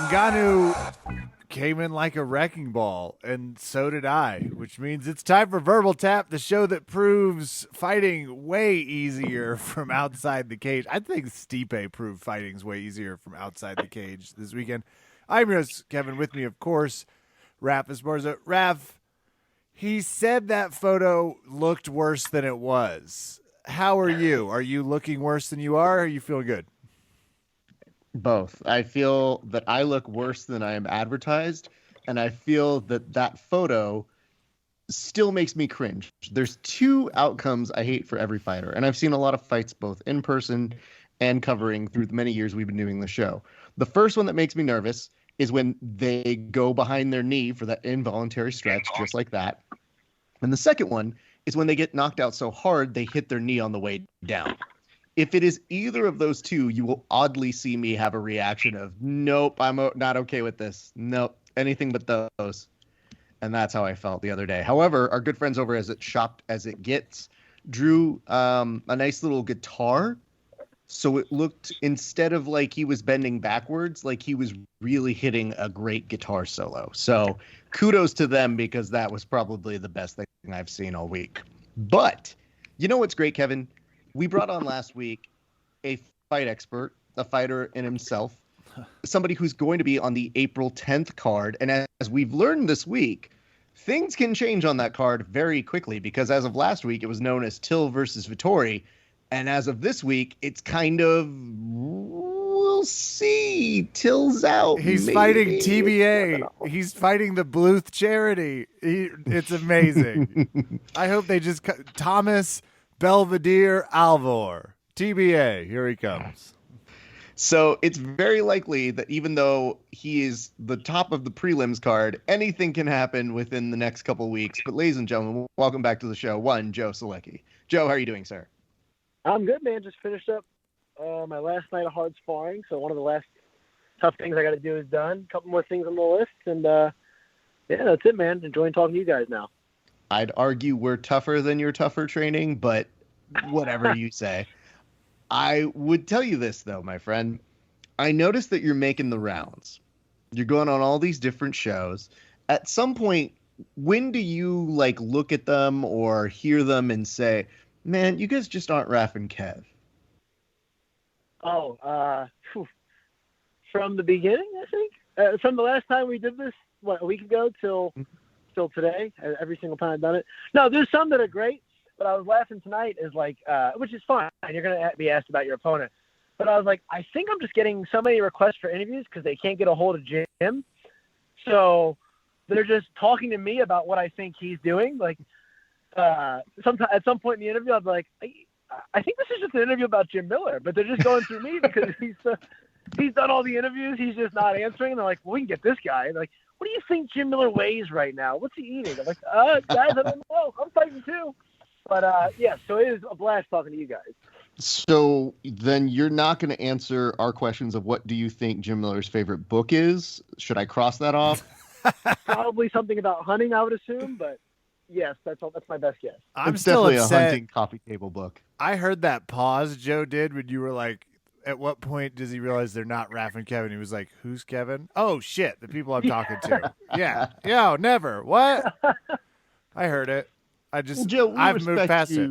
Ngannou came in like a wrecking ball, and so did I, which means it's time for Verbal Tap, the show that proves fighting way easier from outside the cage. I think Stipe proved fighting's way easier from outside the cage this weekend. I'm your host, Kevin. With me, of course, Raph Esparza. Raph, he said that photo looked worse than it was. How are you? Are you looking worse than you are, or are you feeling good? Both. I feel that I look worse than I am advertised, and I feel that that photo still makes me cringe. There's two outcomes I hate for every fighter, and I've seen a lot of fights both in person and covering through the many years we've been doing the show. The first one that makes me nervous is when they go behind their knee for that involuntary stretch, just like that. And the second one is when they get knocked out so hard they hit their knee on the way down. If it is either of those two, you will oddly see me have a reaction of, nope, I'm not okay with this. Nope, anything but those. And that's how I felt the other day. However, our good friends over at Shopped As It Gets drew a nice little guitar. So it looked, instead of like he was bending backwards, like he was really hitting a great guitar solo. So kudos to them, because that was probably the best thing I've seen all week. But you know what's great, Kevin? We brought on last week a fight expert, a fighter in himself, somebody who's going to be on the April 10th card. And as we've learned this week, things can change on that card very quickly, because as of last week, it was known as Till versus Vittori. And as of this week, it's kind of, we'll see. Till's out. He's maybe. fighting TBA. He's fighting the Bluth charity. It's amazing. I hope they just Thomas Belvedere Alvor. TBA. Here he comes. So it's very likely that even though he is the top of the prelims card, anything can happen within the next couple of weeks. But ladies and gentlemen, welcome back to the show. One, Joe Solecki. Joe, how are you doing, sir? I'm good, man. Just finished up my last night of hard sparring. So one of the last tough things I got to do is done. A couple more things on the list. And, yeah, that's it, man. Enjoying talking to you guys now. I'd argue we're tougher than your tougher training, but whatever you say. I would tell you this, though, my friend. I noticed that you're making the rounds. You're going on all these different shows. At some point, when do you, like, look at them or hear them and say, man, you guys just aren't Raph and Kev? From the beginning, I think. From the last time we did this, a week ago till today, every single time I've done it. No, there's some that are great, but I was laughing tonight is like, which is fine. You're going to be asked about your opponent. But I was like, I think I'm just getting so many requests for interviews because they can't get a hold of Jim. So they're just talking to me about what I think he's doing. Like, at some point in the interview, I'll be like, I think this is just an interview about Jim Miller, but they're just going through me because he's done all the interviews. He's just not answering. And they're like, well, we can get this guy. They're like, what do you think Jim Miller weighs right now? What's he eating? I'm like, guys, I don't know. I'm fighting too. But, yeah, so it is a blast talking to you guys. So then you're not going to answer our questions of what do you think Jim Miller's favorite book is? Should I cross that off? Probably something about hunting, I would assume, but yes, that's my best guess. It's definitely a hunting coffee table book. I heard that pause Joe did when you were like, at what point does he realize they're not Raph and Kevin? He was like, who's Kevin? Oh, shit, the people I'm talking to. Yeah. Yeah, never. What? I heard it. Joe, I've moved past it.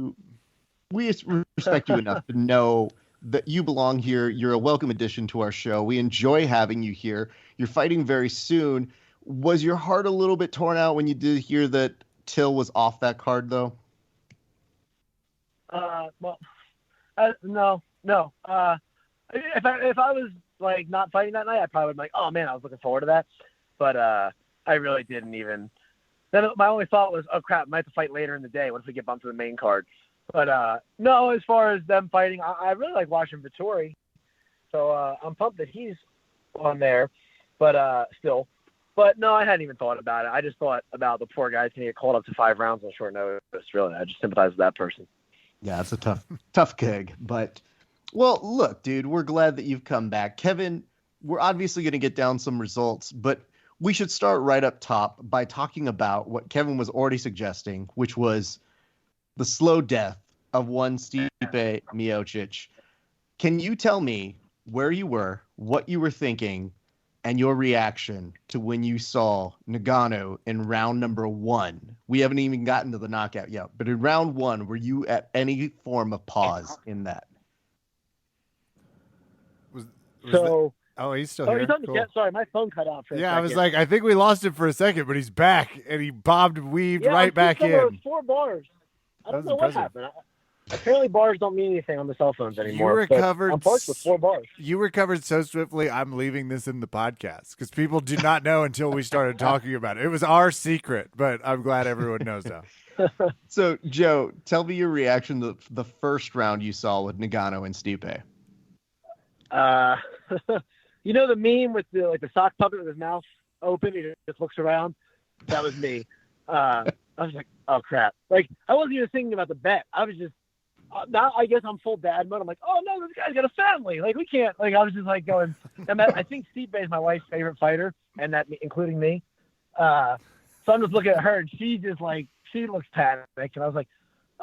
We respect you enough to know that you belong here. You're a welcome addition to our show. We enjoy having you here. You're fighting very soon. Was your heart a little bit torn out when you did hear that Till was off that card, though? No. If I was like not fighting that night, I probably would be like, oh man, I was looking forward to that. But I really didn't even. Then my only thought was, oh crap, I might have to fight later in the day. What if we get bumped to the main card? But no, as far as them fighting, I really like watching Vittori. So I'm pumped that he's on there. But still. But no, I hadn't even thought about it. I just thought about the poor guys can get called up to 5 rounds on short notice. Really, I just sympathize with that person. Yeah, it's a tough gig. But, well, look, dude, we're glad that you've come back. Kevin, we're obviously going to get down some results, but we should start right up top by talking about what Kevin was already suggesting, which was the slow death of one Stipe Miocic. Can you tell me where you were, what you were thinking, and your reaction to when you saw Nagano in round number 1. We haven't even gotten to the knockout yet, but in round 1, were you at any form of pause in that? So, he's still oh, here. you're talking Cool. to Sorry, my phone cut out for a second. I was like, I think we lost him for a second, but he's back, and he bobbed and weaved right back in. With 4 bars. I don't know what happened. Apparently, bars don't mean anything on the cell phones anymore. You recovered. I'm parked with 4 bars. You recovered so swiftly. I'm leaving this in the podcast because people do not know until we started talking about it. It was our secret, but I'm glad everyone knows now. So, Joe, tell me your reaction to the first round you saw with Nagano and Stipe. You know the meme with the sock puppet with his mouth open? He just looks around. That was me. I was like, oh crap! Like I wasn't even thinking about the bet. I was just now. I guess I'm full dad mode. I'm like, oh no, this guy's got a family. Like we can't. Like I was just like going. I think Stipe is my wife's favorite fighter, and that including me. So I'm just looking at her, and she looks panicked, and I was like,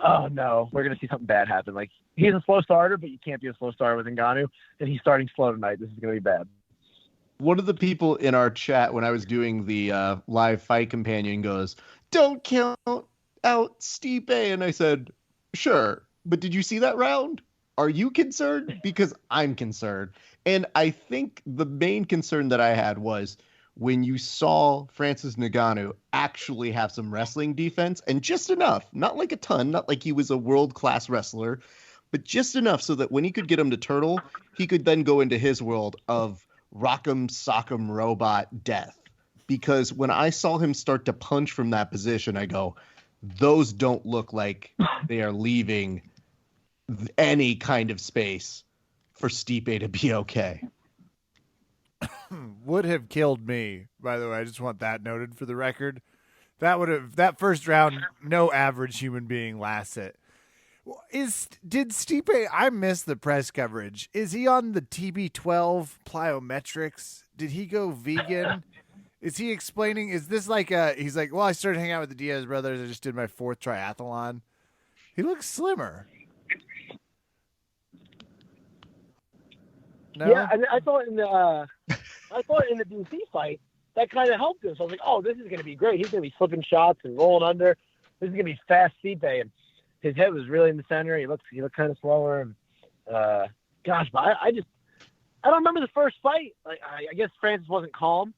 oh no, we're gonna see something bad happen. Like he's a slow starter, but you can't be a slow starter with Ngannou, and he's starting slow tonight. This is gonna be bad. One of the people in our chat when I was doing the live fight companion goes, "Don't count out Stipe," and I said, "Sure, but did you see that round? Are you concerned? Because I'm concerned." And I think the main concern that I had was when you saw Francis Ngannou actually have some wrestling defense, and just enough, not like a ton, not like he was a world-class wrestler, but just enough so that when he could get him to turtle, he could then go into his world of rock'em sock'em robot death. Because when I saw him start to punch from that position, I go, those don't look like they are leaving any kind of space for Stipe to be okay. Would have killed me, by the way. I just want that noted for the record. That first round, no average human being lasts it. Did Stipe, I missed the press coverage. Is he on the TB12 plyometrics? Did he go vegan? Is he explaining, is this like he's like, well, I started hanging out with the Diaz brothers. I just did my 4th triathlon. He looks slimmer. No? Yeah, I thought in the DC fight that kind of helped him. So I was like, oh, this is going to be great. He's going to be slipping shots and rolling under. This is going to be fast Stipe, and his head was really in the center. He looked kind of slower. And, gosh, but I don't remember the first fight. Like I guess Francis wasn't calm,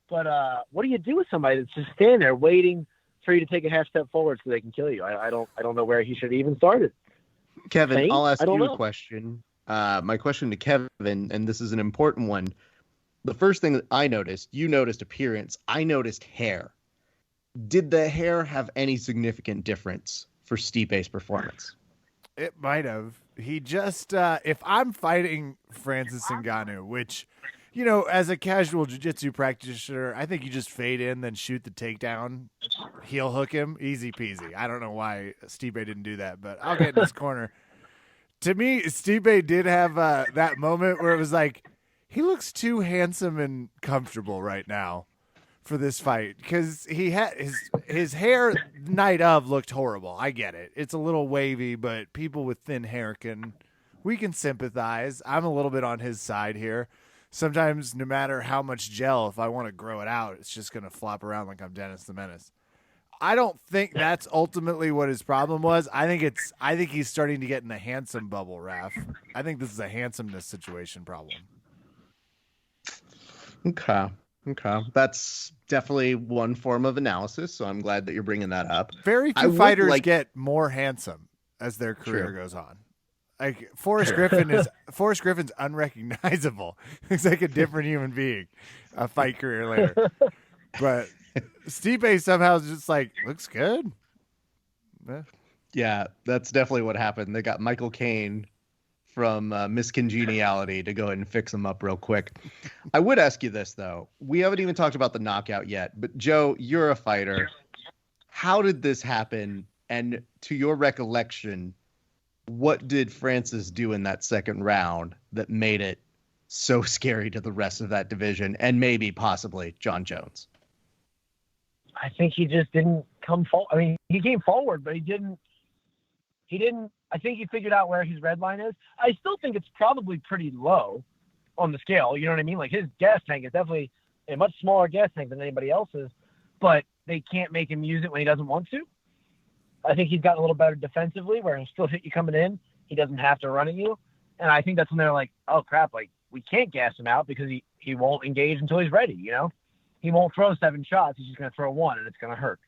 but what do you do with somebody that's just standing there waiting for you to take a half step forward so they can kill you? I don't know where he should have even started. Kevin, Saint? I'll ask you a question. My question to Kevin, and this is an important one. The first thing that I noticed, you noticed appearance. I noticed hair. Did the hair have any significant difference for Stipe's performance? It might have. He just, if I'm fighting Francis Ngannou, which, you know, as a casual jiu-jitsu practitioner, I think you just fade in, then shoot the takedown, heel hook him, easy peasy. I don't know why Stipe didn't do that, but I'll get in his corner. To me, Stipe did have that moment where it was like, he looks too handsome and comfortable right now for this fight because he had his hair night of looked horrible. I get it. It's a little wavy, but people with thin hair we can sympathize. I'm a little bit on his side here. Sometimes no matter how much gel, if I want to grow it out, it's just going to flop around like I'm Dennis the Menace. I don't think that's ultimately what his problem was. I think he's starting to get in the handsome bubble, Raph. I think this is a handsomeness situation problem. Okay. That's definitely one form of analysis, so I'm glad that you're bringing that up. Very few fighters get more handsome as their career goes on. Like Forrest Griffin's unrecognizable. He's like a different human being a fight career later. But Stipe somehow is just like, looks good. Yeah, that's definitely what happened. They got Michael Caine from Miss Congeniality to go ahead and fix him up real quick. I would ask you this, though. We haven't even talked about the knockout yet, but Joe, you're a fighter. How did this happen? And to your recollection, what did Francis do in that second round that made it so scary to the rest of that division and maybe possibly John Jones? I think he just didn't come forward. I mean, he came forward, but he didn't. I think he figured out where his red line is. I still think it's probably pretty low on the scale. You know what I mean? Like his gas tank is definitely a much smaller gas tank than anybody else's, but they can't make him use it when he doesn't want to. I think he's gotten a little better defensively where he'll still hit you coming in. He doesn't have to run at you. And I think that's when they're like, oh crap, like we can't gas him out because he won't engage until he's ready, you know? He won't throw 7 shots. He's just going to throw 1 and it's going to hurt.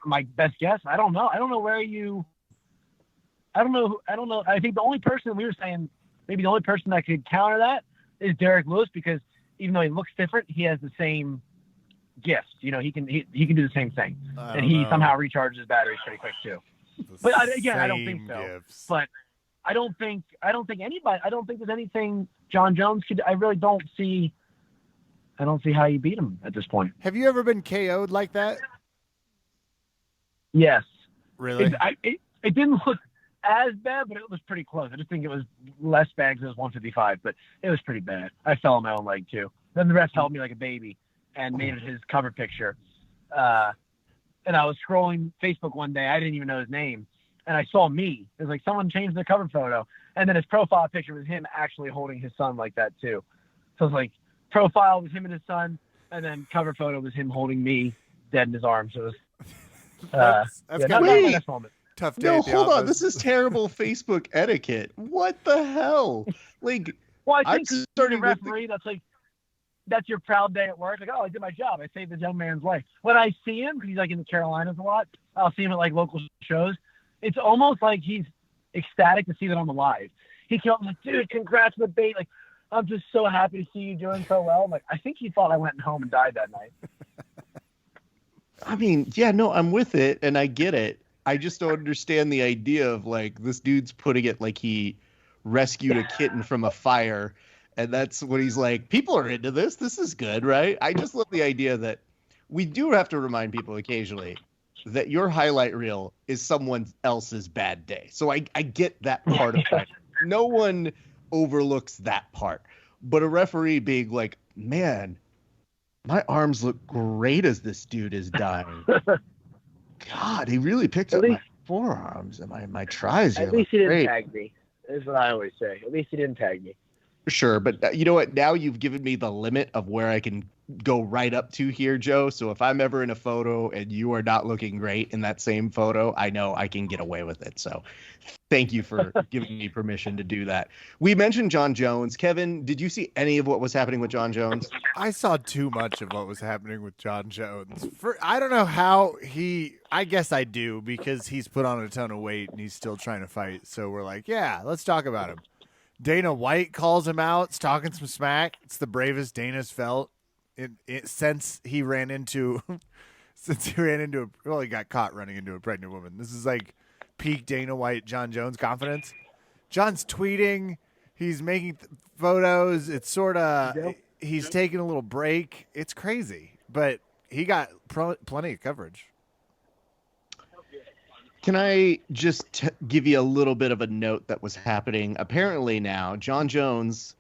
My best guess, I don't know. I don't know. I think the only person we were saying, maybe the only person that could counter that is Derek Lewis, because even though he looks different, he has the same gift. You know, he can do the same thing, and he somehow recharges his batteries pretty quick too. But again, I don't think so. Gifts. But I don't think there's anything John Jones could. I really don't see. I don't see how you beat him at this point. Have you ever been KO'd like that? Yes. Really? It didn't look as bad, but it was pretty close. I just think it was less bad because it was 155, but it was pretty bad. I fell on my own leg too. Then the ref held me like a baby and made it his cover picture. And I was scrolling Facebook one day. I didn't even know his name. And I saw me. It was like someone changed the cover photo. And then his profile picture was him actually holding his son like that too. So it's like profile was him and his son. And then cover photo was him holding me dead in his arms. So it was that's not kind my Wait. best moment. tough day. No, at the hold on. office. This is terrible Facebook etiquette. What the hell? Like, Well, I I'm think being a starting with the- referee, that's your proud day at work. Like, oh, I did my job. I saved this young man's life. When I see him, because he's like in the Carolinas a lot, I'll see him at like local shows. It's almost like he's ecstatic to see that I'm alive. He came up and like, dude, congrats on the bait. Like, I'm just so happy to see you doing so well. I'm like, I think he thought I went home and died that night. I mean, yeah, no, I'm with it and I get it. I just don't understand the idea of like this dude's putting it like he rescued a kitten from a fire. And that's what he's like, people are into this. This is good, right? I just love the idea that we do have to remind people occasionally that your highlight reel is someone else's bad day. So I get that part of it. No one overlooks that part. But a referee being like, man, my arms look great as this dude is dying. God, he really picked up my forearms and my tries here. At least he didn't great. tag me. Is what I always say. At least he didn't tag me. Sure, but you know what? Now you've given me the limit of where I can go right up to here, Joe. So if I'm ever in a photo and you are not looking great in that same photo, I know I can get away with it. So thank you for giving me permission to do that. We mentioned John Jones. Kevin, did you see any of what was happening with John Jones? I saw too much of what was happening with John Jones. I don't know how I guess I do, because he's put on a ton of weight and he's still trying to fight. So we're like, yeah, let's talk about him. Dana White calls him out. It's talking some smack. It's the bravest Dana's felt since he ran into he got caught running into a pregnant woman. This is like peak Dana White, John Jones confidence. John's tweeting. He's making photos. It's sort of he's taking a little break. It's crazy, but he got plenty of coverage. Can I just give you a little bit of a note that was happening? Apparently now, John Jones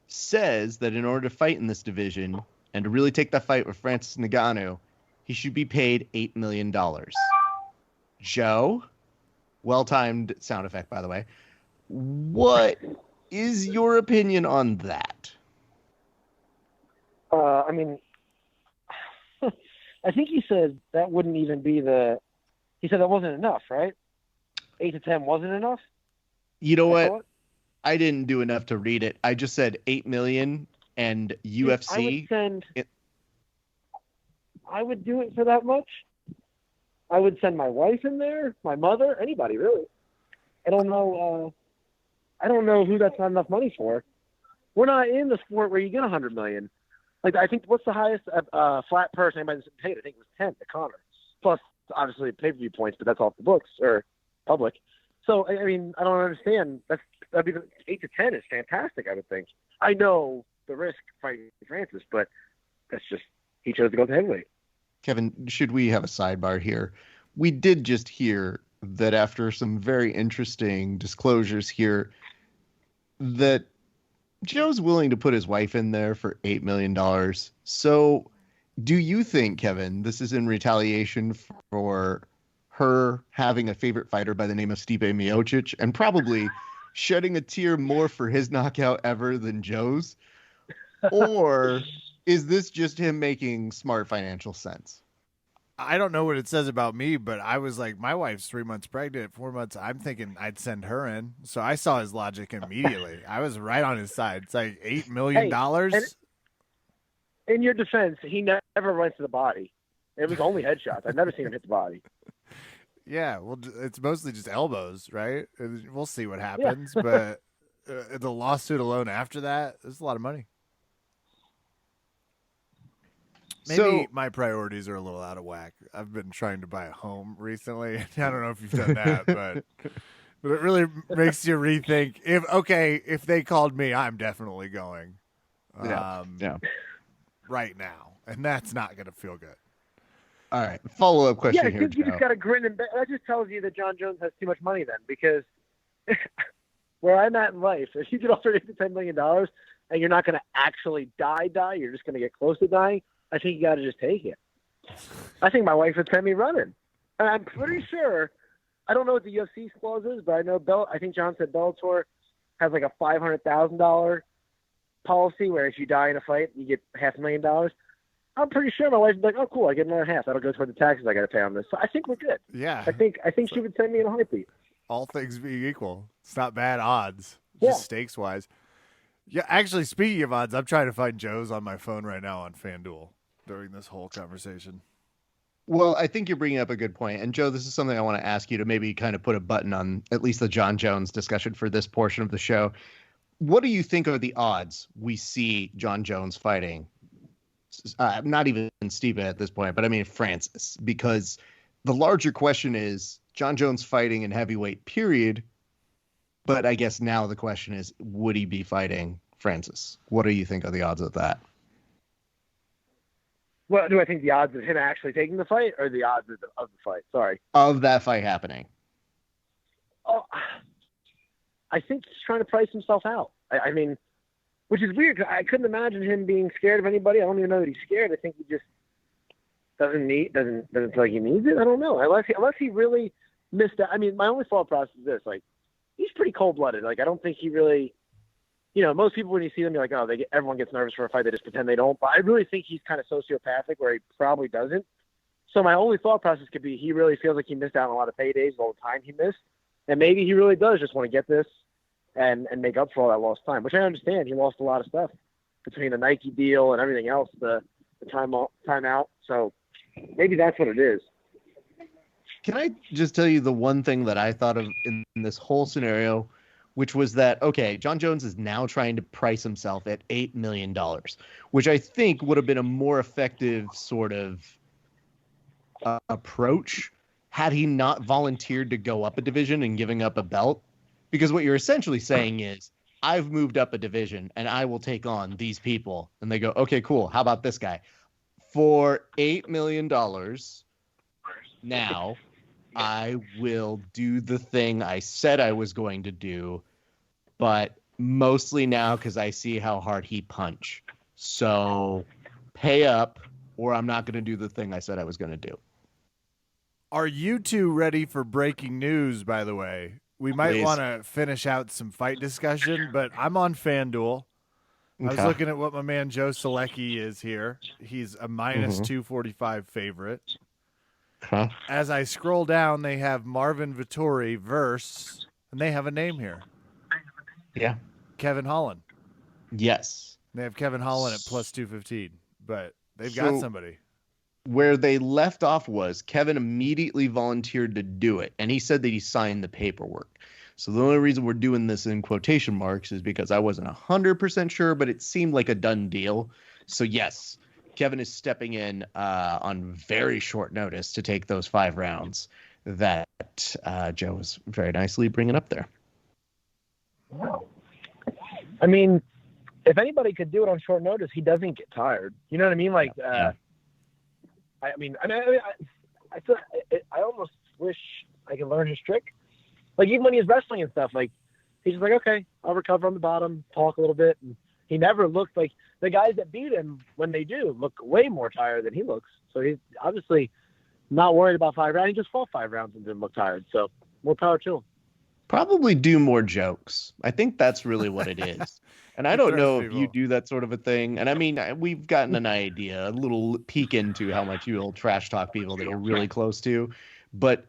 says that in order to fight in this division and to really take that fight with Francis Ngannou, he should be paid $8 million. Joe, well-timed sound effect, by the way. What is your opinion on that? I mean, I think he said that wouldn't even be he said that wasn't enough, right? 8 to 10 wasn't enough? You know what? I didn't do enough to read it. I just said 8 million and UFC. I would do it for that much. I would send my wife in there, my mother, anybody really. I don't know who that's not enough money for. We're not in the sport where you get 100 million. Like, I think what's the highest flat purse anybody's paid? I think it was 10 to Connor. Plus, obviously, pay-per-view points, but that's off the books or public. So, I mean, I don't understand. That'd be 8 to 10 is fantastic, I would think. I know the risk fighting Francis, but that's just he chose to go to heavyweight. Kevin, should we have a sidebar here? We did just hear that after some very interesting disclosures here, that Joe's willing to put his wife in there for $8 million. So do you think, Kevin, this is in retaliation for her having a favorite fighter by the name of Stipe Miocic and probably shedding a tear more for his knockout ever than Joe's? Or is this just him making smart financial sense? I don't know what it says about me, but I was like, my wife's 3 months pregnant, 4 months. I'm thinking I'd send her in. So I saw his logic immediately. I was right on his side. It's like $8 million. And in your defense, he never went to the body. It was only headshots. I've never seen him hit the body. Yeah, well, it's mostly just elbows, right? We'll see what happens. Yeah. But the lawsuit alone after that, it's a lot of money. Maybe my priorities are a little out of whack. I've been trying to buy a home recently. I don't know if you've done that, but it really makes you rethink. If they called me, I'm definitely going. Right now, and that's not going to feel good. All right, follow-up question here, Joe. You just got to grin and bear. That just tells you that John Jones has too much money then, because where I'm at in life, if you get offered $10 million and you're not going to actually die, you're just going to get close to dying, I think you got to just take it. I think my wife would send me running. And I'm pretty sure, I don't know what the UFC's clause is, but I think John said Bellator has like a $500,000 policy where if you die in a fight, you get $500,000. I'm pretty sure my wife's like, oh, cool, I get another half. That'll go toward the taxes I got to pay on this. So I think we're good. Yeah. I think she would send me in a heartbeat. All things being equal, it's not bad odds, just stakes-wise. Yeah, actually, speaking of odds, I'm trying to find Joe's on my phone right now on FanDuel during this whole conversation. Well, I think you're bringing up a good point. And, Joe, this is something I want to ask you to maybe kind of put a button on at least the John Jones discussion for this portion of the show. What do you think are the odds we see John Jones fighting? Not even Stephen at this point, but I mean Francis, because the larger question is John Jones fighting in heavyweight, period. But I guess now the question is, would he be fighting Francis? What do you think are the odds of that? Well, do I think the odds of him actually taking the fight or the odds of the fight? Sorry. Of that fight happening. Oh, I think he's trying to price himself out. I mean, which is weird. I couldn't imagine him being scared of anybody. I don't even know that he's scared. I think he just doesn't feel like he needs it. I don't know. Unless he really missed out. I mean, my only thought process is this: like, he's pretty cold-blooded. Like, I don't think he really. Most people when you see them, you're like, oh, everyone gets nervous for a fight. They just pretend they don't. But I really think he's kind of sociopathic, where he probably doesn't. So my only thought process could be he really feels like he missed out on a lot of paydays, all the time he missed, and maybe he really does just want to get this and make up for all that lost time, which I understand. He lost a lot of stuff between the Nike deal and everything else, the time out. So maybe that's what it is. Can I just tell you the one thing that I thought of in this whole scenario, which was that, okay, John Jones is now trying to price himself at $8 million, which I think would have been a more effective sort of approach had he not volunteered to go up a division and giving up a belt. Because what you're essentially saying is, I've moved up a division and I will take on these people. And they go, okay, cool. How about this guy? For $8 million now, I will do the thing I said I was going to do, but mostly now because I see how hard he punch. So pay up or I'm not going to do the thing I said I was going to do. Are you two ready for breaking news, by the way? We might want to finish out some fight discussion, but I'm on FanDuel. Okay. I was looking at what my man Joe Solecki is here. He's a minus 245 favorite. Huh? As I scroll down, they have Marvin Vettori versus, and they have a name here. Yeah. Kevin Holland. Yes. They have Kevin Holland at plus 215, but they've got somebody. Where they left off was Kevin immediately volunteered to do it, and he said that he signed the paperwork. So the only reason we're doing this in quotation marks is because I wasn't 100% sure, but it seemed like a done deal. So yes, Kevin is stepping in on very short notice to take those 5 rounds that Joe was very nicely bringing up there. Wow. I mean, if anybody could do it on short notice, he doesn't get tired. You know what I mean? Like, I feel I almost wish I could learn his trick. Like, even when he's wrestling and stuff, like, he's just like, okay, I'll recover on the bottom, talk a little bit. And he never looked like the guys that beat him, when they do, look way more tired than he looks. So he's obviously not worried about 5 rounds. He just fought 5 rounds and didn't look tired. So more power to him. Probably do more jokes. I think that's really what it is. And I He don't throws know if you people. do that sort of a thing. And I mean, we've gotten an idea, a little peek into how much you'll trash talk people that you're really close to. But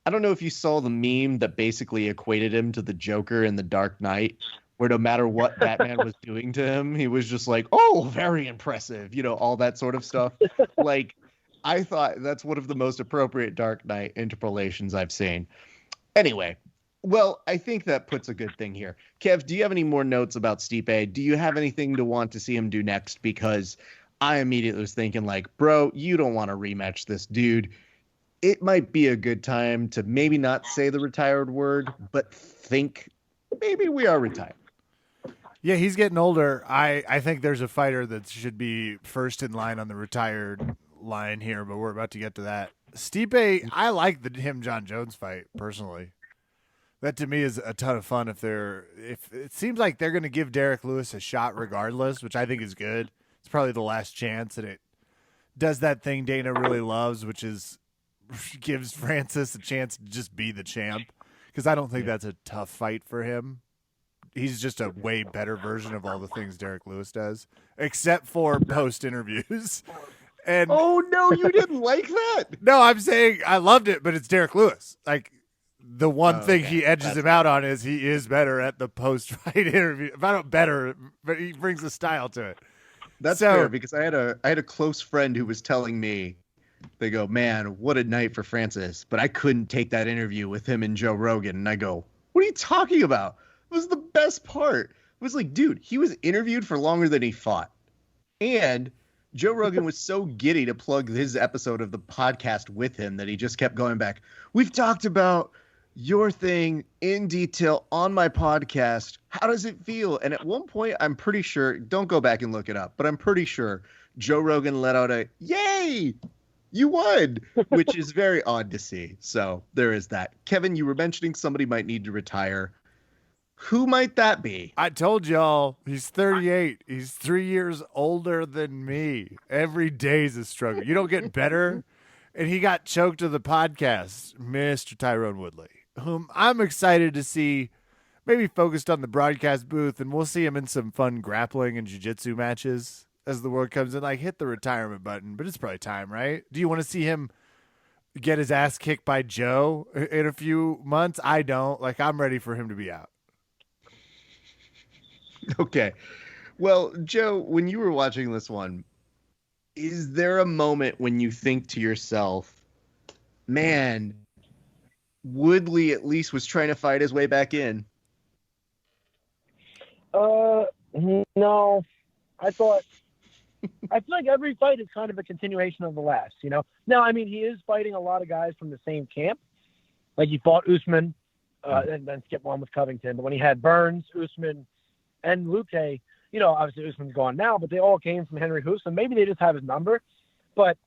I don't know if you saw the meme that basically equated him to the Joker in The Dark Knight, where no matter what Batman was doing to him, he was just like, oh, very impressive, all that sort of stuff. Like, I thought that's one of the most appropriate Dark Knight interpolations I've seen. Anyway, well, I think that puts a good thing here. Kev, do you have any more notes about Stipe? Do you have anything to want to see him do next? Because I immediately was thinking, like, bro, you don't want to rematch this dude. It might be a good time to maybe not say the retired word, but think maybe we are retired. Yeah, he's getting older. I think there's a fighter that should be first in line on the retired line here, but we're about to get to that. Stipe, I like the him John Jones fight personally. That to me is a ton of fun. If it seems like they're going to give Derek Lewis a shot regardless, which I think is good. It's probably the last chance, and it does that thing Dana really loves, which is gives Francis a chance to just be the champ. Because I don't think that's a tough fight for him. He's just a way better version of all the things Derek Lewis does, except for post interviews. And oh no, you didn't like that? No, I'm saying I loved it, but it's Derek Lewis. Like the one thing he edges him out on is he is better at the post fight interview. If I don't better, but he brings a style to it. That's fair, because I had a close friend who was telling me, they go, man, what a night for Francis, but I couldn't take that interview with him and Joe Rogan. And I go, what are you talking about? It was the best part. It was like, dude, he was interviewed for longer than he fought. And Joe Rogan was so giddy to plug his episode of the podcast with him that he just kept going back. We've talked about your thing in detail on my podcast. How does it feel? And at one point, I'm pretty sure, don't go back and look it up, but I'm pretty sure Joe Rogan let out a, yay, you won, which is very odd to see. So there is that. Kevin, you were mentioning somebody might need to retire. Who might that be? I told y'all he's 38. He's 3 years older than me. Every day's a struggle. You don't get better. And he got choked to the podcast, Mr. Tyrone Woodley, whom I'm excited to see maybe focused on the broadcast booth, and we'll see him in some fun grappling and jiu-jitsu matches as the world comes in. Like, hit the retirement button, but it's probably time, right? Do you want to see him get his ass kicked by Joe in a few months? I don't. Like, I'm ready for him to be out. Okay. Well, Joe, when you were watching this one, is there a moment when you think to yourself, man, Woodley at least was trying to fight his way back in? No. I feel like every fight is kind of a continuation of the last, Now, I mean, he is fighting a lot of guys from the same camp. Like, he fought Usman, and then skipped one with Covington. But when he had Burns, Usman, and Luque, obviously Usman's gone now, but they all came from Henry Hooson. Maybe they just have his number. But,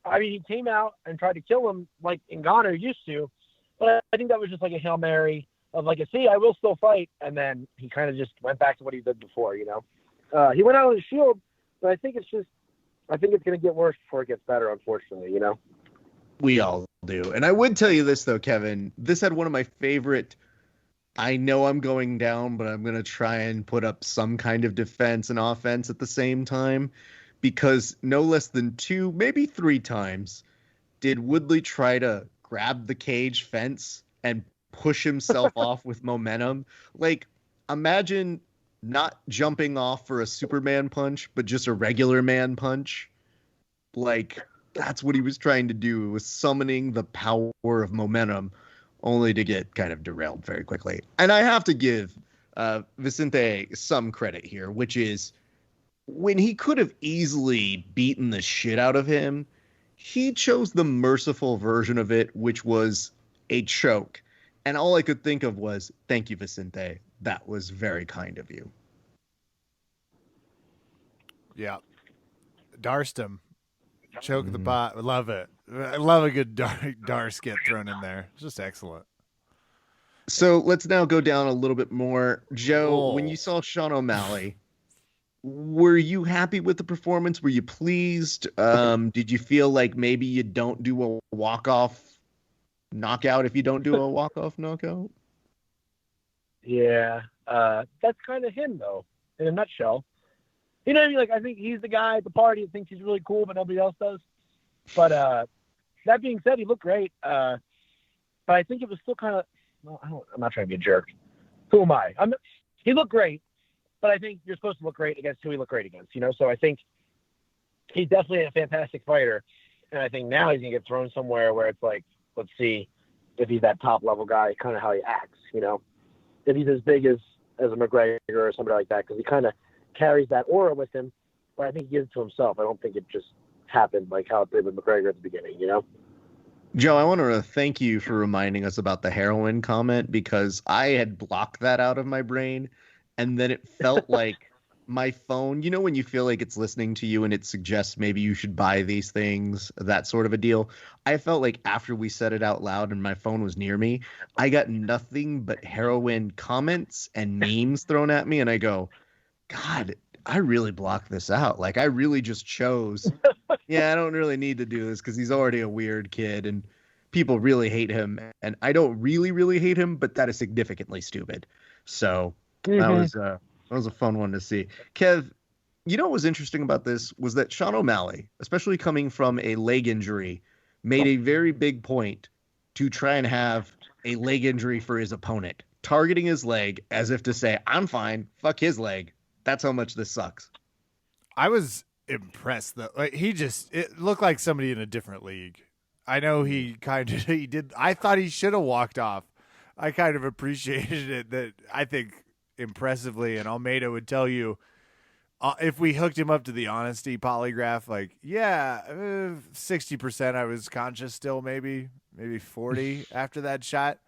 I mean, he came out and tried to kill him like Ngannou used to. But I think that was just like a Hail Mary of like, see, I will still fight. And then he kind of just went back to what he did before, He went out on his shield, but I think it's going to get worse before it gets better, unfortunately, We all do. And I would tell you this, though, Kevin. This had one of my favorite, I know I'm going down, but I'm going to try and put up some kind of defense and offense at the same time, because no less than 2, maybe 3 times did Woodley try to grab the cage fence and push himself off with momentum. Like, imagine not jumping off for a Superman punch, but just a regular man punch. Like, that's what he was trying to do, was summoning the power of momentum, only to get kind of derailed very quickly. And I have to give Vicente some credit here, which is when he could have easily beaten the shit out of him, he chose the merciful version of it, which was a choke. And all I could think of was, thank you, Vicente. That was very kind of you. Yeah. Darsed him. Choke the bot. Love it. I love a good Darce get thrown in there. It's just excellent. So let's now go down a little bit more. Joe, when you saw Sean O'Malley, were you happy with the performance? Were you pleased? Did you feel like maybe you don't do a walk-off knockout if you don't do a walk-off knockout? Yeah, that's kind of him though, in a nutshell. You know what I mean? Like I think he's the guy at the party that thinks he's really cool, but nobody else does. But that being said, he looked great. But I think it was still kind of. Well, I'm not trying to be a jerk. Who am I? He looked great, but I think you're supposed to look great against who he looked great against. You know, so I think he's definitely a fantastic fighter, and I think now he's gonna get thrown somewhere where it's like, let's see if he's that top level guy, kind of how he acts. You know, if he's as big as a McGregor or somebody like that, because he kind of carries that aura with him. But I think he gives it to himself. I don't think it just happened like how it did with McGregor at the beginning. You know. Joe, I want to thank you for reminding us about the heroin comment because I had blocked that out of my brain. And then it felt like my phone, you know, when you feel like it's listening to you and it suggests maybe you should buy these things, that sort of a deal. I felt like after we said it out loud and my phone was near me, I got nothing but heroin comments and memes thrown at me. And I go, God, I really blocked this out. Like I really just chose, yeah, I don't really need to do this because he's already a weird kid and people really hate him. And I don't really, really hate him, but that is significantly stupid. So that was a fun one to see. Kev, you know what was interesting about this was that Sean O'Malley, especially coming from a leg injury, made a very big point to try and have a leg injury for his opponent, targeting his leg as if to say, I'm fine, fuck his leg. That's how much this sucks. I was impressed though. Like it looked like somebody in a different league. I know he did. I thought he should have walked off. I kind of appreciated it. That I think impressively, and Almeida would tell you if we hooked him up to the honesty polygraph, like 60% I was conscious still, maybe 40 after that shot.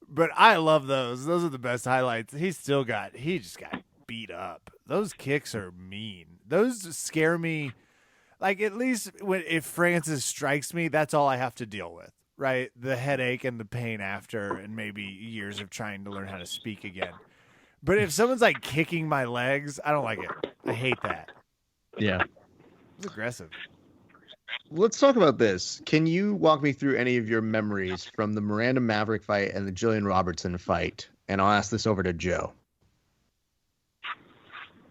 But I love those. Those are the best highlights. He just got beat up. Those kicks are mean. Those scare me. Like at least if Francis strikes me, that's all I have to deal with, right? The headache and the pain after, and maybe years of trying to learn how to speak again. But if someone's like kicking my legs, I don't like it. I hate that. Yeah. It's aggressive. Let's talk about this. Can you walk me through any of your memories from the Miranda Maverick fight and the Jillian Robertson fight? And I'll ask this over to Joe.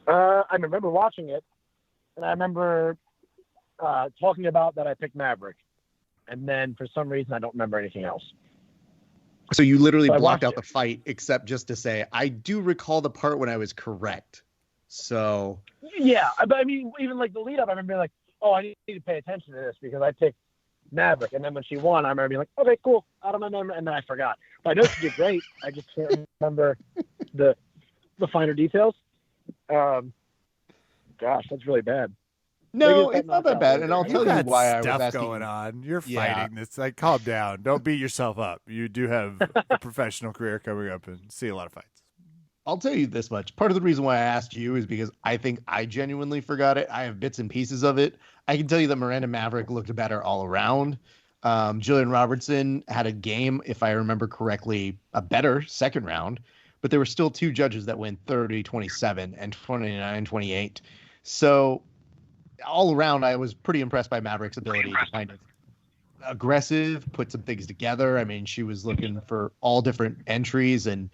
I remember watching it, and I remember talking about that I picked Maverick. And then for some reason, I don't remember anything else. So you literally So blocked out the fight, except just to say, I do recall the part when I was correct. So yeah, but I mean, even like the lead up, I remember being like, oh, I need to pay attention to this because I picked Maverick. And then when she won, I remember being like, okay, cool, out of my memory. And then I forgot. But I know she did great. I just can't remember the finer details. Gosh, that's really bad. no, it's not that bad. And I'll tell you why I was stuff asking. going on. You're fighting this. Like, calm down. Don't beat yourself up. You do have a professional career coming up and see a lot of fights. I'll tell you this much. Part of the reason why I asked you is because I think I genuinely forgot it. I have bits and pieces of it. I can tell you that Miranda Maverick looked better all around. Jillian Robertson had a game, if I remember correctly, a better second round. But there were still two judges that went 30-27 and 29-28. So all around, I was pretty impressed by Maverick's ability to kind of aggressive, put some things together. I mean, she was looking for all different entries. And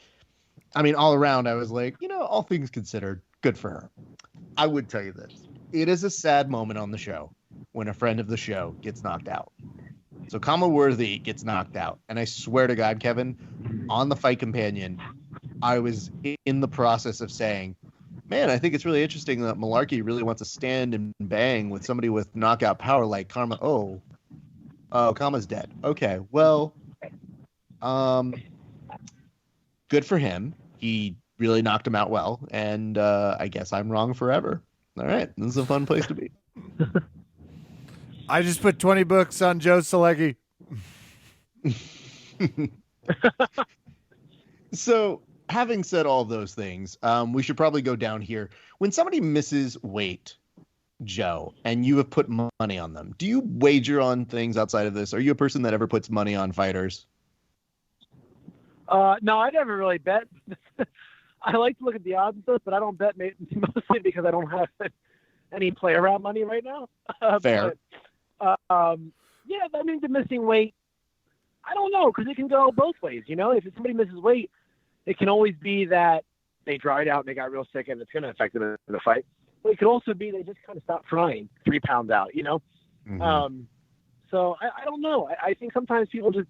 I mean, all around, I was like, all things considered, good for her. I would tell you this. It is a sad moment on the show when a friend of the show gets knocked out. So Kama Worthy gets knocked out. And I swear to God, Kevin, on the Fight Companion, I was in the process of saying, man, I think it's really interesting that Malarkey really wants to stand and bang with somebody with knockout power like Karma. Oh, Kama's dead. Okay, well, good for him. He really knocked him out well, and I guess I'm wrong forever. All right, this is a fun place to be. I just put 20 books on Joe Solecki. So, having said all those things, we should probably go down here. When somebody misses weight, Joe, and you have put money on them, do you wager on things outside of this? Are you a person that ever puts money on fighters? No, I never really bet. I like to look at the odds and stuff, but I don't bet mostly because I don't have any play around money right now. Fair. But, yeah, the missing weight, I don't know, because it can go both ways. If somebody misses weight, it can always be that they dried out and they got real sick and it's going to affect them in the fight. But it could also be they just kind of stopped trying 3 pounds out, you know? Mhm. So I don't know. I think sometimes people just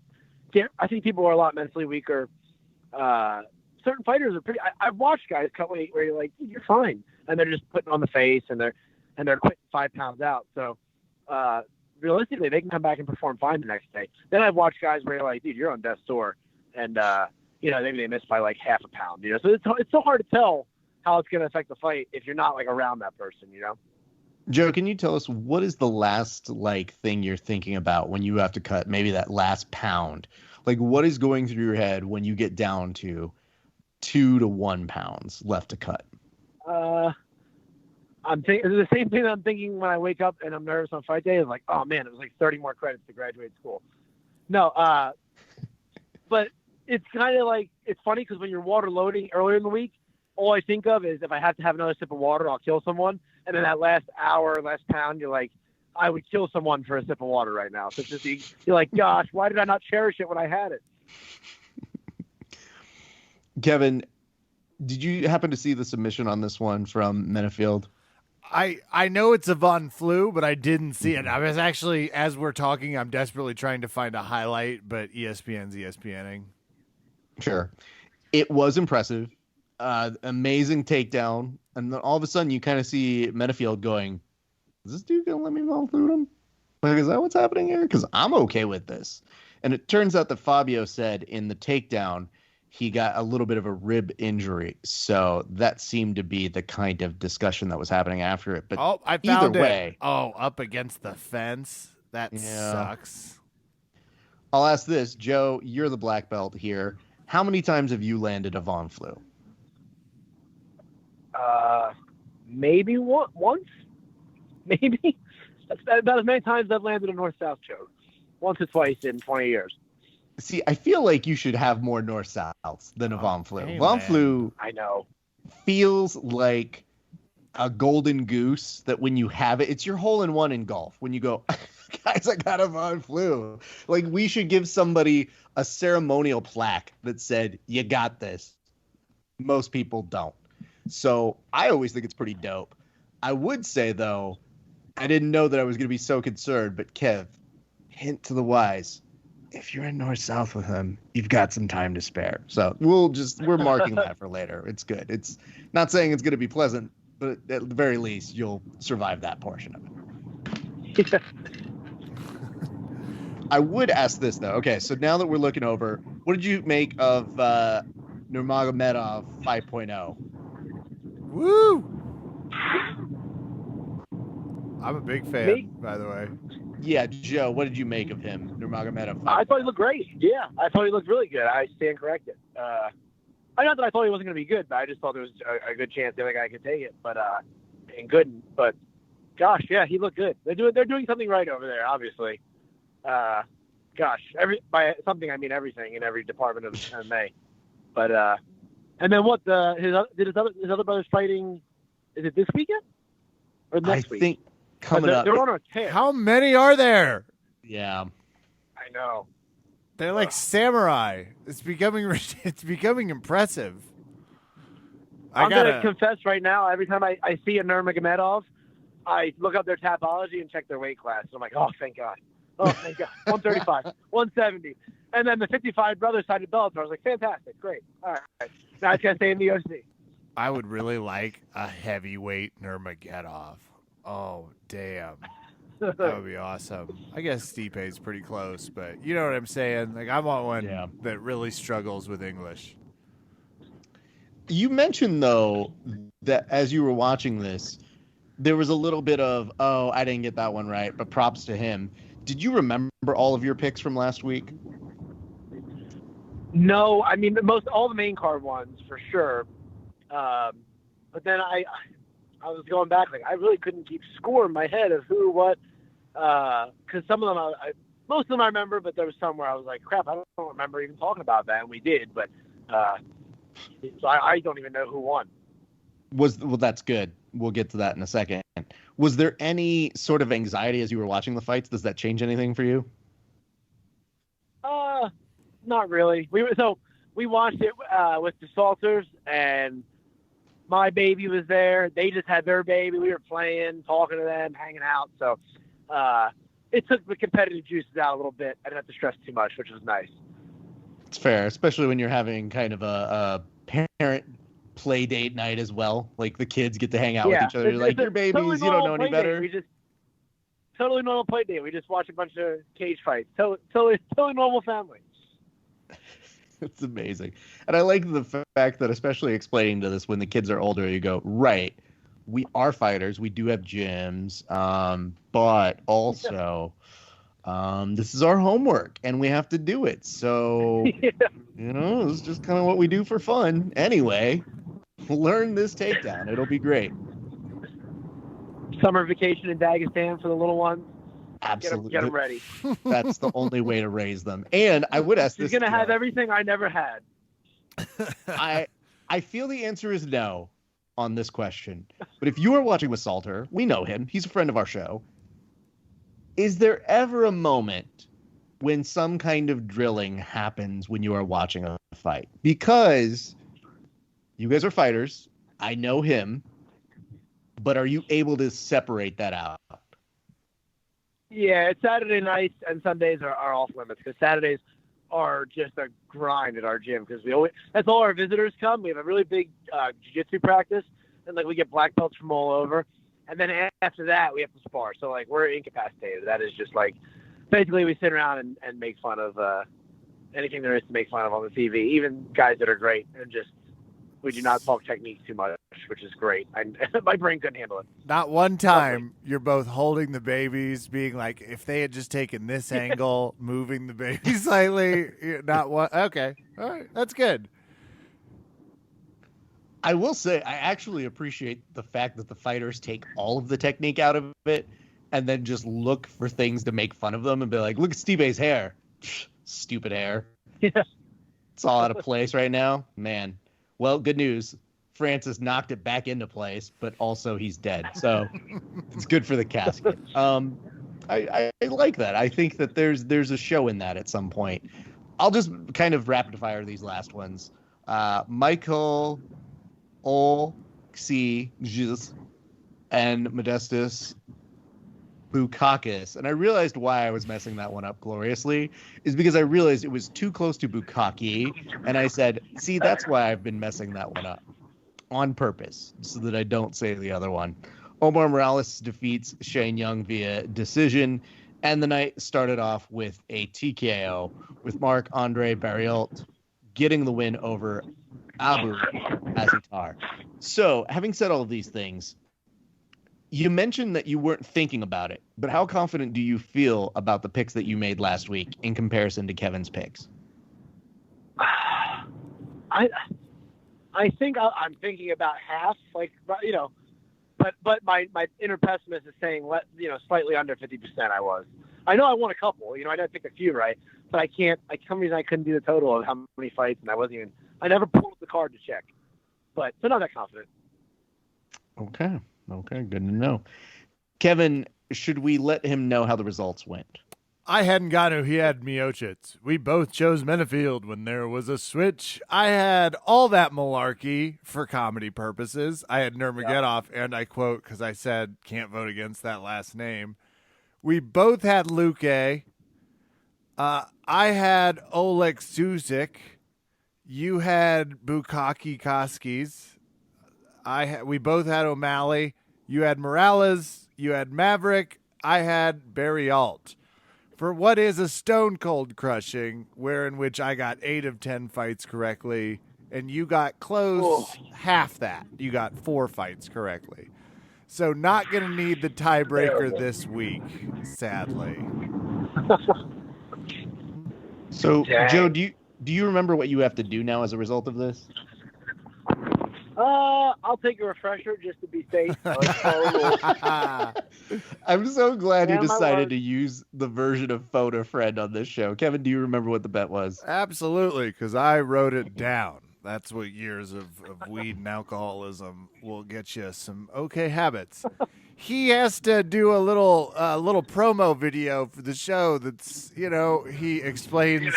can't. I think people are a lot mentally weaker. Certain fighters are pretty. I've watched guys cut weight where you're like, dude, you're fine, and they're just putting on the face and they're quitting 5 pounds out. So realistically, they can come back and perform fine the next day. Then I've watched guys where you're like, dude, you're on death's door, and you know, maybe they missed by like half a pound. You know, so it's so hard to tell how it's going to affect the fight if you're not like around that person. You know. Joe, can you tell us what is the last like thing you're thinking about when you have to cut maybe that last pound? Like what is going through your head when you get down to 2 to 1 pounds left to cut? I'm thinking the same thing that I'm thinking when I wake up and I'm nervous on fight day is like, oh man, it was like 30 more credits to graduate school. No, but it's kind of like, it's funny because when you're water loading earlier in the week, all I think of is if I have to have another sip of water, I'll kill someone. And then that last hour, last pound, you're like, I would kill someone for a sip of water right now. So it's just, you're like, gosh, why did I not cherish it when I had it? Kevin, did you happen to see the submission on this one from Menafield? I know it's a Von Flu, but I didn't see it. I was actually, as we're talking, I'm desperately trying to find a highlight, but ESPN's ESPNing. Sure. It was impressive. Amazing takedown. And then all of a sudden you kind of see Menafield going, is this dude going to let me Von Flu him? Like, is that what's happening here? Because I'm okay with this. And it turns out that Fabio said in the takedown, he got a little bit of a rib injury. So that seemed to be the kind of discussion that was happening after it. But I found either way, it. Oh, up against the fence. That sucks. I'll ask this, Joe, you're the black belt here. How many times have you landed a Von Flu? Maybe once. Maybe. That's about as many times as I've landed a north-south choke. Once or twice in 20 years. See, I feel like you should have more north-souths than a Von Flu. Hey, Von man. Flu I know. feels like a golden goose that when you have it, it's your hole-in-one in golf. When you go, guys, I got a Von Flu. Like, we should give somebody a ceremonial plaque that said, you got this. Most people don't. So I always think it's pretty dope. I would say, though, I didn't know that I was going to be so concerned, but Kev, hint to the wise, if you're in north-south with him, you've got some time to spare. So we're marking that for later. It's good. It's not saying it's going to be pleasant, but at the very least, you'll survive that portion of it. I would ask this, though. Okay, so now that we're looking over, what did you make of Nurmagomedov 5.0? Woo! I'm a big fan, by the way. Yeah, Joe, what did you make of him, Nurmagomedov 5.0? I thought he looked great. Yeah, I thought he looked really good. I stand corrected. Not that I thought he wasn't going to be good, but I just thought there was a good chance the other guy could take it. But gosh, yeah, he looked good. They're doing something right over there, obviously. By something I mean everything in every department of MMA. But and then what? His other brother's fighting? Is it this weekend or next week? I think coming up. They're on a tear. How many are there? Yeah. I know. They're like samurai. It's becoming impressive. I'm gonna confess right now. Every time I see a Nurmagomedov, I look up their Tapology and check their weight class. I'm like, oh, thank God. Oh, thank God. 135, 170. And then the 55 brother sided Bellator. I was like, fantastic. Great. All right. Now I just got to stay in the OC. I would really like a heavyweight Nurmagomedov. Oh, damn. That would be awesome. I guess Stipe's pretty close, but you know what I'm saying? Like, I want one that really struggles with English. You mentioned, though, that as you were watching this, there was a little bit of, oh, I didn't get that one right, but props to him. Did you remember all of your picks from last week? No, I mean, all the main card ones for sure. But then I was going back, like, I really couldn't keep score in my head of who, what, because some of them, most of them I remember, but there was some where I was like, crap, I don't remember even talking about that, and we did, but so I don't even know who won. Well, that's good. We'll get to that in a second. Was there any sort of anxiety as you were watching the fights? Does that change anything for you? Not really. We we watched it with the Salters, and my baby was there. They just had their baby. We were playing, talking to them, hanging out. So it took the competitive juices out a little bit. I didn't have to stress too much, which was nice. It's fair, especially when you're having kind of a parent play date night as well. Like the kids get to hang out with each other. You're like, your babies, totally you don't know any better. Totally normal play date. We just watch a bunch of cage fights. Totally normal family. It's amazing. And I like the fact that, especially explaining to this when the kids are older, you go, right, we are fighters. We do have gyms. But also, this is our homework and we have to do it. So, it's just kind of what we do for fun. Anyway, learn this takedown. It'll be great. Summer vacation in Dagestan for the little ones. Absolutely. Get them ready. That's the only way to raise them. And I would ask this. He's going to have everything I never had. I feel the answer is no on this question. But if you are watching with Salter, we know him. He's a friend of our show. Is there ever a moment when some kind of drilling happens when you are watching a fight? Because you guys are fighters. I know him. But are you able to separate that out? Yeah, it's Saturday nights and Sundays are off limits because Saturdays are just a grind at our gym because that's all our visitors come. We have a really big jiu-jitsu practice, and we get black belts from all over. And then after that, we have to spar. So we're incapacitated. That is just basically we sit around and make fun of anything there is to make fun of on the TV, even guys that are great, and just we do not talk technique too much, which is great. My brain couldn't handle it. Not one time you're both holding the babies, being like, if they had just taken this angle, moving the baby slightly. Not one. Okay. All right. That's good. I will say, I actually appreciate the fact that the fighters take all of the technique out of it and then just look for things to make fun of them and be like, look at Stipe's hair. Stupid hair. Yeah. It's all out of place right now. Man. Well, good news. Francis knocked it back into place, but also he's dead. So it's good for the casket. I like that. I think that there's a show in that at some point. I'll just kind of rapid fire these last ones. Michael Olksijs and Modestus Bukakis. And I realized why I was messing that one up gloriously is because I realized it was too close to Bukaki. And I said, see, that's why I've been messing that one up on purpose so that I don't say the other one. Omar Morales defeats Shane Young via decision. And the night started off with a TKO with Marc-Andre Barriault getting the win over Abu Azitar. So having said all of these things, you mentioned that you weren't thinking about it, but how confident do you feel about the picks that you made last week in comparison to Kevin's picks? I think I'm thinking about half, but my inner pessimist is saying slightly under 50%. I know I won a couple, I didn't pick a few right, but I can't. Some reason I couldn't do the total of how many fights, and I never pulled up the card to check, but so not that confident. Okay, good to know. Kevin, should we let him know how the results went? I had Ngannou, he had Miocic. We both chose Menafield when there was a switch. I had all that malarkey for comedy purposes. I had Nurmagomedov, and I quote, because I said can't vote against that last name. We both had Luque. I had Oleg Suzik. You had Bukaki Koskis. We both had O'Malley. You had Morales. You had Maverick. I had Barriault. For what is a stone cold crushing, in which I got 8 of 10 fights correctly, and you got close half that. You got 4 fights correctly. So not going to need the tiebreaker this week, sadly. So, Joe, do you remember what you have to do now as a result of this? I'll take a refresher just to be safe. I'm so glad you decided to use the version of Phone a Friend on this show. Kevin, do you remember what the bet was? Absolutely, because I wrote it down. That's what years of weed and alcoholism will get you some okay habits. He has to do a little promo video for the show that's, he explains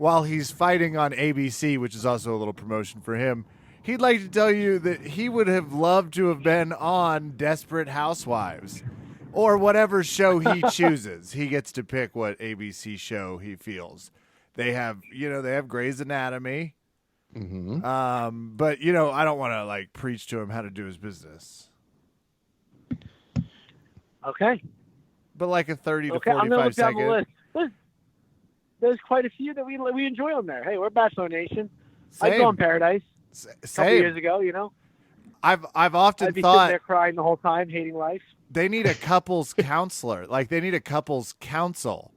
while he's fighting on ABC, which is also a little promotion for him, he'd like to tell you that he would have loved to have been on Desperate Housewives or whatever show he chooses. He gets to pick what ABC show he feels. They have Grey's Anatomy. Mm-hmm. But I don't want to like preach to him how to do his business. Okay. But like a 30 to I'm gonna 45 look down the second. list. There's quite a few that we enjoy on there. Hey, we're Bachelor Nation. Same. I'd go on Paradise a couple Same. years ago, I've I'd often be thought sitting there crying the whole time, hating life. they need a couples counselor. Like they need a couples counsel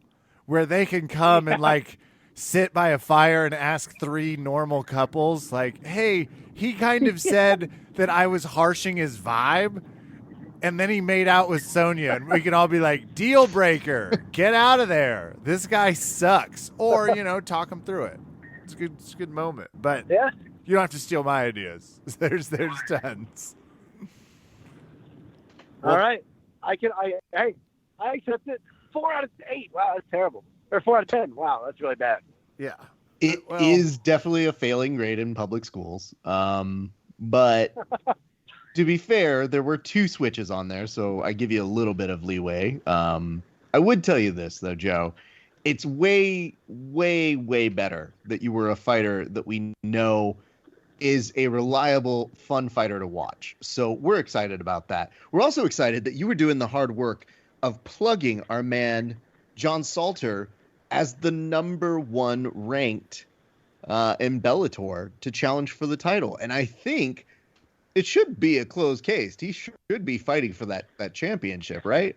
where they can come and like sit by a fire and ask 3 normal couples like, hey, he kind of said that I was harshing his vibe. And then he made out with Sonia, and we can all be like, deal breaker, get out of there. This guy sucks. Or, talk him through it. It's a good moment. But Yeah. you don't have to steal my ideas. There's tons. All right. I accept it. 4 out of 8. Wow, that's terrible. Or 4 out of 10. Wow, that's really bad. Yeah. It is definitely a failing grade in public schools. But to be fair, there were 2 switches on there, so I give you a little bit of leeway. I would tell you this, though, Joe. It's way, way, way better that you were a fighter that we know is a reliable, fun fighter to watch. So we're excited about that. We're also excited that you were doing the hard work of plugging our man, John Salter, as the number 1 ranked in Bellator to challenge for the title. And I think it should be a closed case. He should be fighting for that championship, right?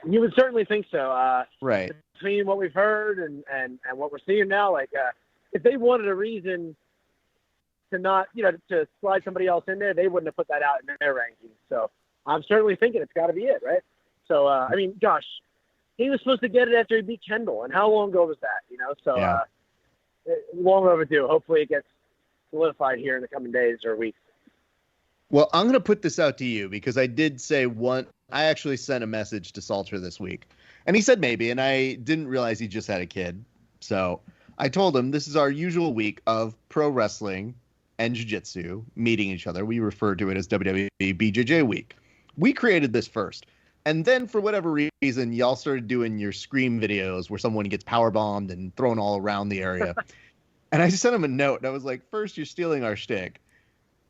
You would certainly think so. Right. Between what we've heard and what we're seeing now, like if they wanted a reason to not, to slide somebody else in there, they wouldn't have put that out in their rankings. So I'm certainly thinking it's got to be it, right? So, gosh, he was supposed to get it after he beat Kendall. And how long ago was that, So Yeah. Long overdue. Hopefully it gets solidified here in the coming days or weeks. Well, I'm going to put this out to you because I did say I actually sent a message to Salter this week. And he said maybe, and I didn't realize he just had a kid. So I told him this is our usual week of pro wrestling and jiu-jitsu meeting each other. We refer to it as WWE BJJ week. We created this first. And then for whatever reason, y'all started doing your Scream videos where someone gets powerbombed and thrown all around the area. And I just sent him a note. And I was like, first, you're stealing our shtick.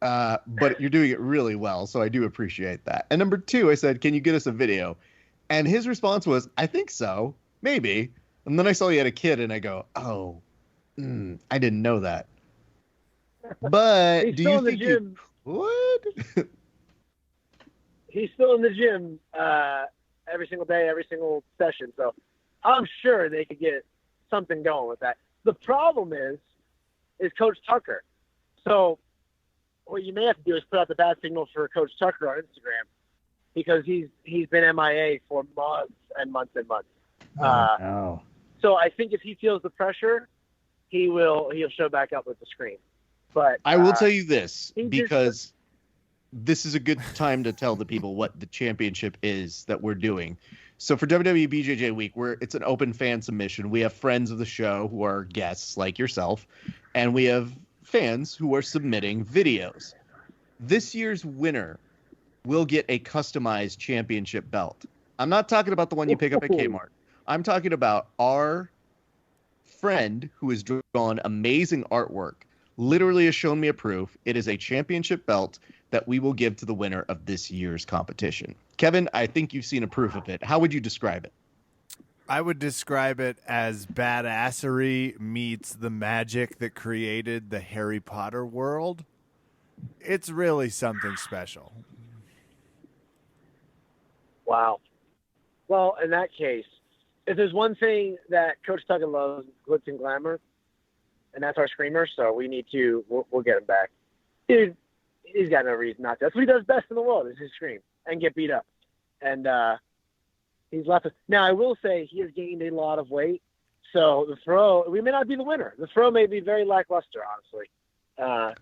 But you're doing it really well, so I do appreciate that. And number 2, I said, can you get us a video? And his response was, I think so, maybe. And then I saw he had a kid, and I go, oh, I didn't know that. But He's do still you in the think gym. you would? He's still in the gym every single day, every single session. So I'm sure they could get something going with that. The problem is Coach Tucker. So what you may have to do is put out the bat signal for Coach Tucker on Instagram because he's been MIA for months and months and months. So I think if he feels the pressure, he'll show back up with the screen. But I will tell you this, because this is a good time to tell the people what the championship is that we're doing. So for WWE BJJ Week, it's an open fan submission. We have friends of the show who are guests like yourself, and we have fans who are submitting videos. This year's winner will get a customized championship belt. I'm not talking about the one you pick up at Kmart. I'm talking about our friend who has drawn amazing artwork, literally has shown me a proof. It is a championship belt that we will give to the winner of this year's competition. Kevin, I think you've seen a proof of it. How would you describe it? I would describe it as badassery meets the magic that created the Harry Potter world. It's really something special. Wow. Well, in that case, if there's one thing that Coach Tucker loves, glitz and glamour, and that's our screamer, so we'll get him back. Dude, he's got no reason not to. That's what he does best in the world, is his scream and get beat up. And he's left us. Now, I will say he has gained a lot of weight, so the throw, we may not be the winner. The throw may be very lackluster, honestly.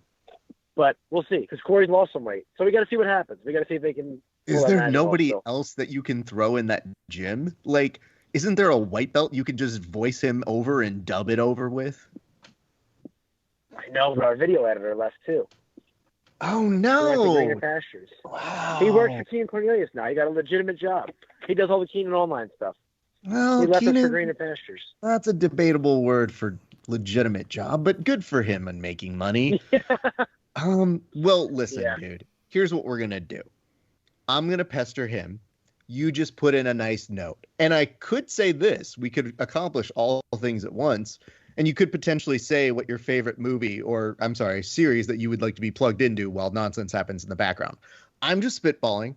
But we'll see, because Corey's lost some weight. So we got to see what happens. We got to see if they can. Is there nobody else that you can throw in that gym? Like, Isn't there a white belt you could just voice him over and dub it over with? I know, but our video editor left too. Oh, He went to Greener no. Pastures. Wow. He works for Keenan Cornelius now. He got a legitimate job. He does all the Keenan Online stuff. Well, He left us for Keenan, Greener Pastures. that's a debatable word for legitimate job, but good for him and making money. Well, listen, Yeah. dude. Here's what we're going to do. I'm going to pester him. You just put in a nice note. And I could say this. We could accomplish all things at once. And you could potentially say what your favorite movie or, I'm sorry, series that you would like to be plugged into while nonsense happens in the background. I'm just spitballing.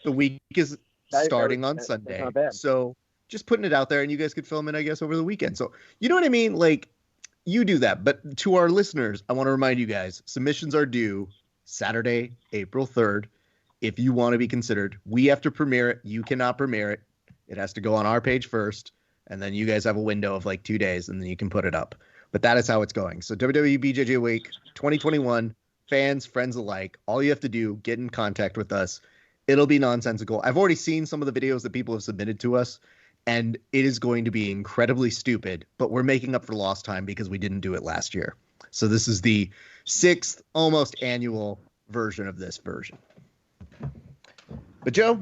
The week is starting on Sunday. not bad. So just putting it out there and you guys could film it, I guess, over the weekend. So you know what I mean? Like, you do that. But to our listeners, I want to remind you guys, submissions are due Saturday, April 3rd. If you want to be considered, we have to premiere it. You cannot premiere it. It has to go on our page first. And then you guys have a window of like 2 days and then you can put it up. But that is how it's going. So WWE BJJ Week 2021, fans, friends alike, all you have to do, get in contact with us. It'll be nonsensical. I've already seen some of the videos that people have submitted to us, and it is going to be incredibly stupid, but we're making up for lost time because we didn't do it last year. So this is the 6th, almost annual version of this version. But Joe,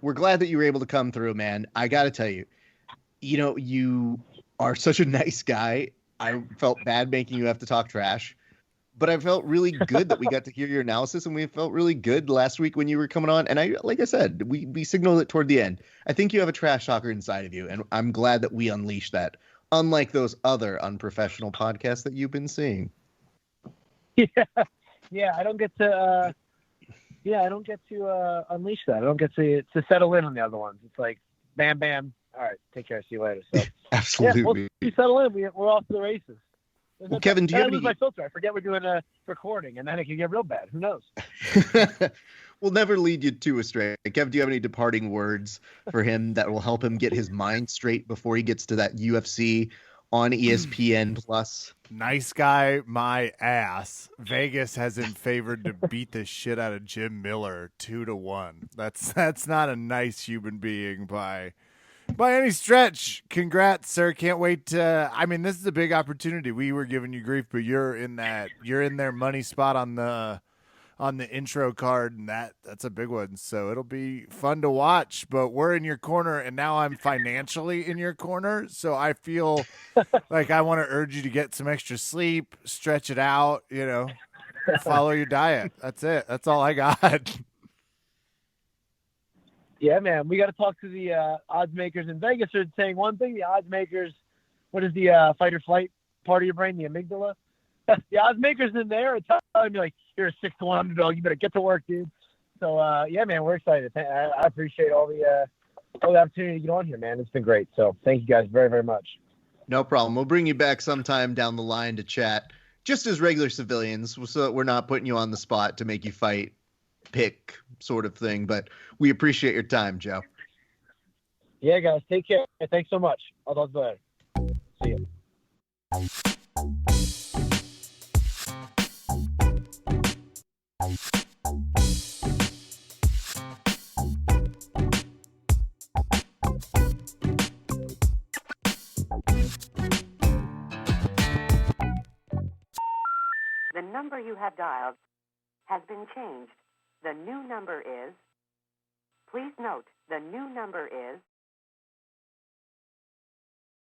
we're glad that you were able to come through, man. I got to tell you, you are such a nice guy. I felt bad making you have to talk trash, but I felt really good that we got to hear your analysis, and we felt really good last week when you were coming on. And like I said, we signaled it toward the end. I think you have a trash talker inside of you, and I'm glad that we unleashed that, unlike those other unprofessional podcasts that you've been seeing. Yeah, I don't get to. Unleash that. I don't get to settle in on the other ones. It's like, bam, bam. All right, take care. See you later. So Absolutely. yeah, once we settle in, we're off to the races. Well, Kevin, do you have lose any... my filter? I forget we're doing a recording, and then it can get real bad. Who knows? We'll never lead you too astray. Kevin, do you have any departing words for him that will help him get his mind straight before he gets to that UFC on ESPN Plus? Nice guy, my ass. Vegas has him favored to beat the shit out of Jim Miller 2-1. That's not a nice human being by any stretch. Congrats, sir. Can't wait to, this is a big opportunity. We were giving you grief, but you're in their money spot on the intro card, and that's a big one. So it'll be fun to watch, but we're in your corner, and now I'm financially in your corner. So I feel like I want to urge you to get some extra sleep, stretch it out, follow your diet. That's it. That's all I got. Yeah, man, we got to talk to the odds makers in Vegas. Are saying one thing. The odds makers, what is the fight or flight part of your brain? The amygdala. The odds makers in there are telling me like, you're a 6-1 underdog. You better get to work, dude. So yeah, man, we're excited. I appreciate all the opportunity to get on here, man. It's been great. So thank you guys very, very much. No problem. We'll bring you back sometime down the line to chat, just as regular civilians, so that we're not putting you on the spot to make you fight, pick sort of thing. But we appreciate your time, Joe. Yeah, guys, take care. Thanks so much. I'll talk to you later. See you. The number you have dialed has been changed. The new number is... Please note, the new number is...